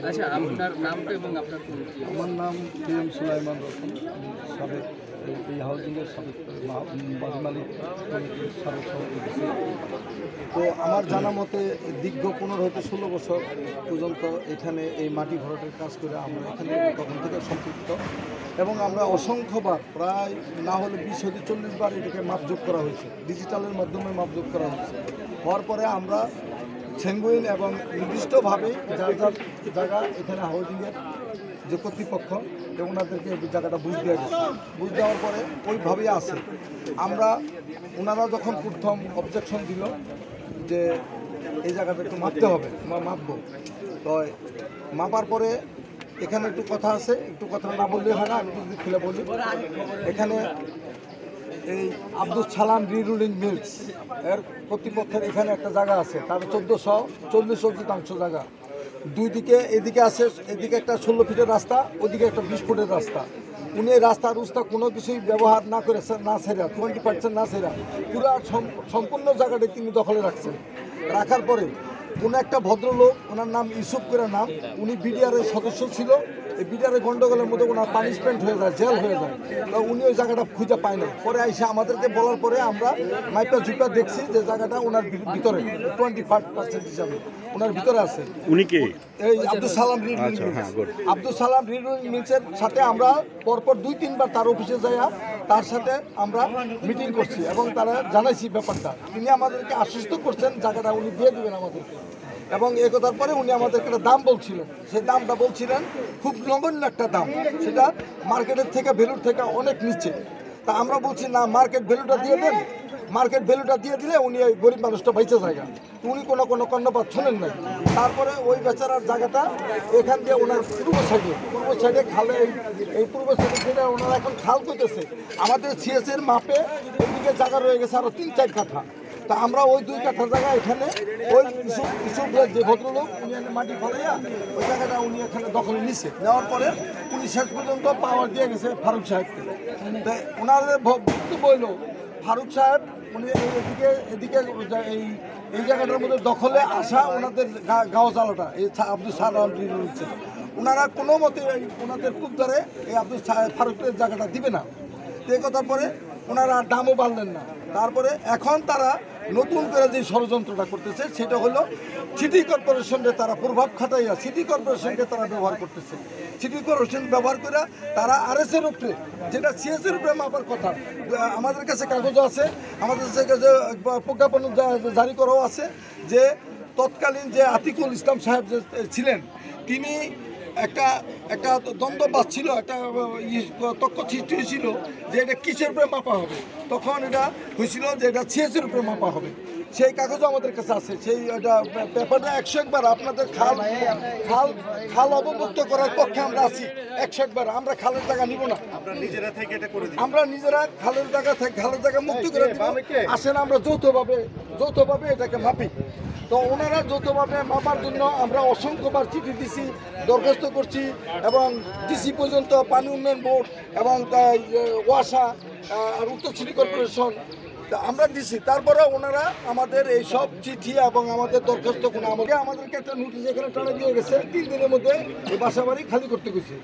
আচ্ছা, আপনার নামটা এবং আপনার পরিচয়? আমার নাম PM সুলাইমান রতন, সাবেক এই হাউজিংয়ের সাবেক বাড়ি মালিক কমিটির সাবেক সভাপতি। তো আমার জানা মতে দীর্ঘ 15 হতে 16 বছর পর্যন্ত এখানে এই মাটি ভরাটের কাজ করে আমরা এখানে তখন থেকে সম্পৃক্ত, এবং আমরা অসংখ্যবার প্রায় না হলে 20 হতে 40 বার এটাকে মাপযোগ করা হয়েছে, ডিজিটালের মাধ্যমে মাপযোগ করা হয়েছে। হওয়ার পরে আমরা সেনগুইন এবং নির্দিষ্টভাবে যার যার জায়গা এখানে হাউজিংয়ের যে কর্তৃপক্ষ ওনাদেরকে এই জায়গাটা বুঝ দেওয়া গেছে। বুঝ দেওয়ার পরে ওইভাবেই আছে। আমরা ওনারা যখন প্রথম অবজেকশন দিল যে এই জায়গাটা একটু মাপতে হবে, মাপবো, তো মাপার পরে এখানে একটু কথা আছে, একটু কথা না বললে হয় না, আমি যদি খুলে বলি। এখানে এই আব্দুল সালাম রিরুলিং মিলস এর কর্তৃপক্ষের এখানে একটা জায়গা আছে, তার 1440 জায়গা। দুই দিকে এদিকে আছে, এদিকে একটা 16 ফিটের রাস্তা, ওদিকে একটা 20 ফুটের রাস্তা। উনি এই রাস্তা কোনো কিছুই ব্যবহার না করে না ছেড়া 20% না ছেড়া পুরো সম্পূর্ণ জায়গাটা তিনি দখলে রাখছেন। রাখার পরে কোনো একটা ভদ্রলোক, ওনার নাম ইউসুফ করে নাম, উনি বিডিআরের সদস্য ছিল। এই বিডিআরের গন্ডগোলের মধ্যে ওনার পানিশমেন্ট হয়ে যায়, জেল হয়ে যায়। তো উনি ওই জায়গাটা খুঁজে পায় না। পরে এসে আমাদেরকে বলার পরে আমরা মাইপা জুপা দেখছি যে জায়গাটা ওনার ভিতরে 25% হিসাবে ওনার ভিতরে আছে। উনি কে? এই আব্দুল সালাম রিরুলিং মিলস। আব্দুল সালাম রিরুলিং মিলসের সাথে আমরা পরপর 2-3 বার তার অফিসে যাইয়া তার সাথে আমরা মিটিং করছি এবং তারা জানাইছি ব্যাপারটা। তিনি আমাদেরকে আশ্বস্ত করছেন জায়গাটা উনি দিয়ে দেবেন আমাদেরকে, এবং এ কথার পরে উনি আমাদেরকে একটা দাম বলছিলেন। সেই দামটা বলছিলেন খুব নগণ্য একটা দাম, সেটা মার্কেটের থেকে ভ্যালুর থেকে অনেক নিচে। তা আমরা বলছি না, মার্কেট ভ্যালুটা দিয়ে দেন। মার্কেট ভ্যালুটা দিয়ে দিলে উনি ওই গরিব মানুষটা বেঁচে জায়গা, উনি কোনো কর্ণপাত শোনেন নাই। তারপরে ওই বেচারার জায়গাটা এখান দিয়ে ওনার পূর্ব সাইডে খালে, এই পূর্ব সাইডে ওনারা এখন খাল করতেছে। আমাদের সিএসের মাপে ওইদিকে জায়গা রয়ে গেছে আরও 3-4 কাঠা। তা আমরা ওই 2 কাঠা জায়গা এখানে ওই ইস্যুগুলো যে ভদ্রলোক উনি মাটি ফলাইয়া ওই জায়গাটা উনি এখানে দখলে নিছে। নেওয়ার পরে উনি শেষ পর্যন্ত পাওয়ার দিয়ে গেছে ফারুক সাহেবকে। তাই ওনাদের বক্তব্য হইল ফারুক সাহেব উনি এদিকে এই জায়গাটার মধ্যে দখলে আসা ওনাদের গাঁও জ্বালাটা এই আব্দুল সালাম রয়েছে, ওনারা কোনো মতে ওনাদের খুব ধরে এই আব্দুল ফারুকের জায়গাটা দিবে না। তো এই কথার পরে ওনারা দামও বাড়লেন না। তারপরে এখন তারা নতুন করে যে ষড়যন্ত্রটা করতেছে সেটা হলো সিটি কর্পোরেশনকে তারা প্রভাব খাটাইয়া সিটি কর্পোরেশনকে তারা ব্যবহার করতেছে। সিটি কর্পোরেশন ব্যবহার করে তারা আরএসের উপরে, যেটা সিএসের উপরে মাপার কথা, আমাদের কাছে কাগজও আছে, আমাদের কাছে প্রজ্ঞাপন জারি করাও আছে যে তৎকালীন যে আতিকুল ইসলাম সাহেব যে ছিলেন তিনি একটা দ্বন্দ্ব বাজছিল, একটা তক্ক সৃষ্টি হয়েছিল যে এটা কিসের উপরে মাপা হবে। তখন এটা হয়েছিল যে এটা সিএসের উপরে মাপা হবে। সেই কাগজও আমাদের কাছে আছে। সেই পেপারটা 101 বার আপনাদের খাল অবমুক্ত করার পক্ষে আমরা আছি। 101 বার আমরা খালের জায়গা নিব না, আমরা নিজেরা খালের জায়গা মুক্ত করে দিব। আসেন আমরা যৌথভাবে এটাকে মাপি। তো ওনারা যৌথভাবে মাপার জন্য আমরা অসংখ্যবার চিঠি দিছি, দরখাস্ত করছি, এবং ডিসি পর্যন্ত, পানি উন্নয়ন বোর্ড এবং ওয়াসা আর উত্তর সিটি কর্পোরেশন আমরা দিছি। তারপরে ওনারা আমাদের এই সব চিঠি এবং আমাদের দরখাস্ত আমাদেরকে একটা নোটিশ এখানে টানা দিয়ে গেছে, 3 দিনের মধ্যে এই বাসা বাড়ি খালি করতে গেছি।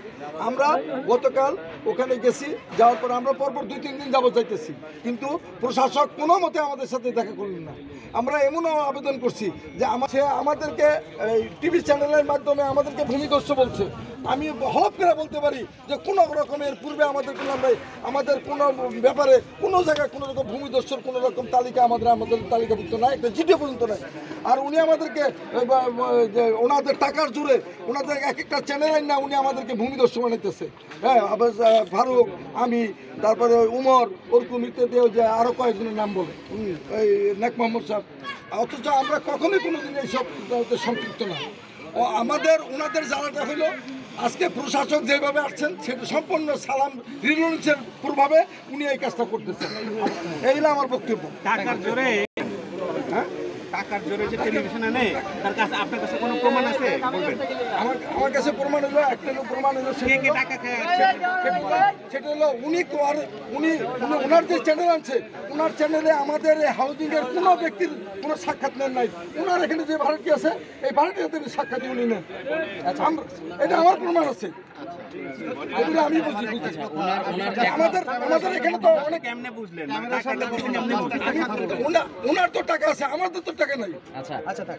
আমরা গতকাল ওখানে গেছি, যাওয়ার পরে আমরা পরপর 2-3 দিন যাবত যাইতেছি, কিন্তু প্রশাসক কোনো মতে আমাদের সাথে দেখা করলেন না। আমরা এমনও আবেদন করছি যে আমাদেরকে টিভি চ্যানেলের মাধ্যমে আমাদেরকে ভূমিদস্যু বলছে। আমি হলফ করে বলতে পারি যে কোনো রকমের পূর্বে আমাদের কোনো ব্যাপারে কোনো জায়গায় কোনো রকম ভূমিদস্যুর কোনো রকম তালিকা আমাদের তালিকাভুক্ত নাই, একটা চিঠি পর্যন্ত নাই। আর উনি আমাদেরকে ওনাদের টাকার জোরে ওনাদের একটা চ্যানেল না উনি আমাদেরকে ভূমিদস্যু বানাইতেছে। হ্যাঁ, ফারুক, আমি, তারপরে উমর, ওরকম ইত্যাদি, যে আরও কয়েকজনের নাম বলে এই নেক মোহাম্মদ সাহেব। অথচ আমরা কখনোই কোনোদিন এইসব সম্পৃক্ত না। ওনাদের জ্বালাটা হইল আজকে প্রশাসক যেভাবে আসছেন সেটা সম্পূর্ণ সালাম রিলুন্সের প্রভাবে উনি এই কাজটা করতেছেন। এই হলো আমার বক্তব্য। টাকার জোরে, হ্যাঁ, টাকার জোরে যে টেলিভিশনে নেই তার কাছে আপনার কাছে কোনো প্রমাণ আছে বলবেন? আমার কাছে প্রমাণ হলো একটা প্রমাণ হলো কে কে টাকা খেয়ে সেটা হলো উনি ওনার যে চ্যানেল আছে ওনার চ্যানেলে আমাদের এই হাউজিং এর কোনো ব্যক্তির কোনো সাক্ষাৎ নেন নাই। ওনার এখানে যে ভাড়াটি আছে এই ভাড়াটিদের সাক্ষাৎ উনি নেন। এটা আমার প্রমাণ আছে, এগুলো আমি বুঝি। আমাদের এখানে তো অনেক কেমনে বুঝলেন? ওনার তো টাকা আছে, আমাদের তো টাকা নাই। আচ্ছা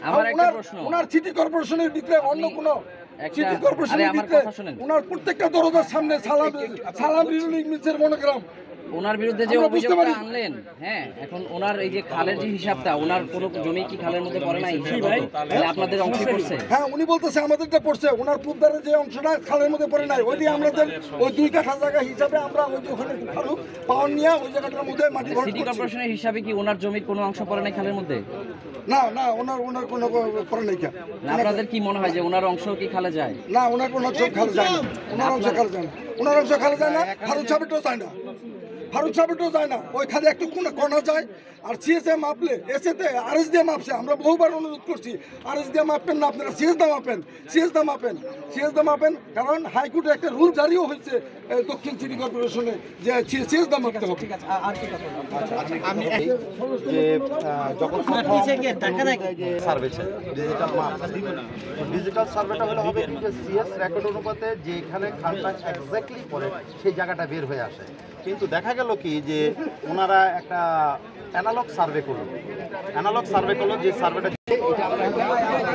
আমার একটা প্রশ্ন, ওনার সিটি কর্পোরেশনের ভিতরে অন্য কোনো সিটি আরে কর্পোরেশনের আমার ভিতরে কথা শুনেন, ওনার প্রত্যেকটা দরজার সামনে সালাম রিরুলিং মিলসের মনোগ্রাম। ওনার বিরুদ্ধে যে আমরা বুঝতে পারি। অভিযোগটা আনলেন, হ্যাঁ, এখন ওনার এই যে খালের যে হিসাবটা, ওনার কোনো জমি কি খালের মধ্যে পড়ে নাই? তাহলে আপনাদের অংশ পড়ছে? হ্যাঁ, উনি বলতেছে আমাদেরটা পড়ছে, ওনার পূর্বের যে অংশটা খালের মধ্যে পড়ে নাই, ওইটি আমাদের ওই 2 কাঠা জায়গা হিসাবে আমরা ওই যে ওখানে খালু পাওয়ার নিয়ে ওই জায়গাটার মধ্যে মাটি ভরাট সিটি করছি। কর্পোরেশনের হিসাবে কি ওনার জমির কোনো অংশ পড়ে নাই খালের মধ্যে? না ওনার কোনো পড়ে নাই। না, আপনাদের কি মনে হয় যে ওনার অংশ কি খালে যায়? না, ওনার কোনো অংশ খালে যায় না। ওনার অংশ খালে যায় না। ওনার অংশ খালে যায় না। ফারুক সাহেবেরটাও যায় না। ফারুক সাহেবেরটাও যায় না। ওই খালে একটু কোনা যায়। আর সিএসএ মাপলে এসেতে আরএস দিয়ে মাপছে। আমরা বহুবার অনুরোধ করছি আরএস দিয়ে মাপবেন না, আপনারা সিএস দা মাপেন। কারণ হাইকোর্টে একটা রুল জারিও হয়েছে দক্ষিণ সিটি কর্পোরেশনে যে সিএস দা মাপতে হবে। যে যখন সার্ভে ডিজিটাল সার্ভেটা হলে হবে যে সিএস রেকর্ড অনুপাতে যেখানে খালটা এক্স্যাক্টলি পড়ে সেই জায়গাটা বের হয়ে আসে। কিন্তু দেখা গেল কি যে ওনারা একটা অ্যানালগ সার্ভে করলো যে সার্ভেটা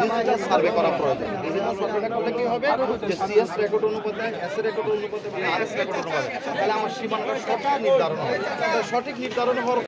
ডিজিটাল সার্ভে করা প্রয়োজন। ডিজিটাল সার্ভেটা করলে কি হবে যে সিএস রেকর্ড অনুপাতে এস রেকর্ড অনুপাতে আরএস রেকর্ড অনুপাতে তাহলে আমার সীমানাটা সঠিক নির্ধারণ হবে। সঠিক নির্ধারণ হওয়ার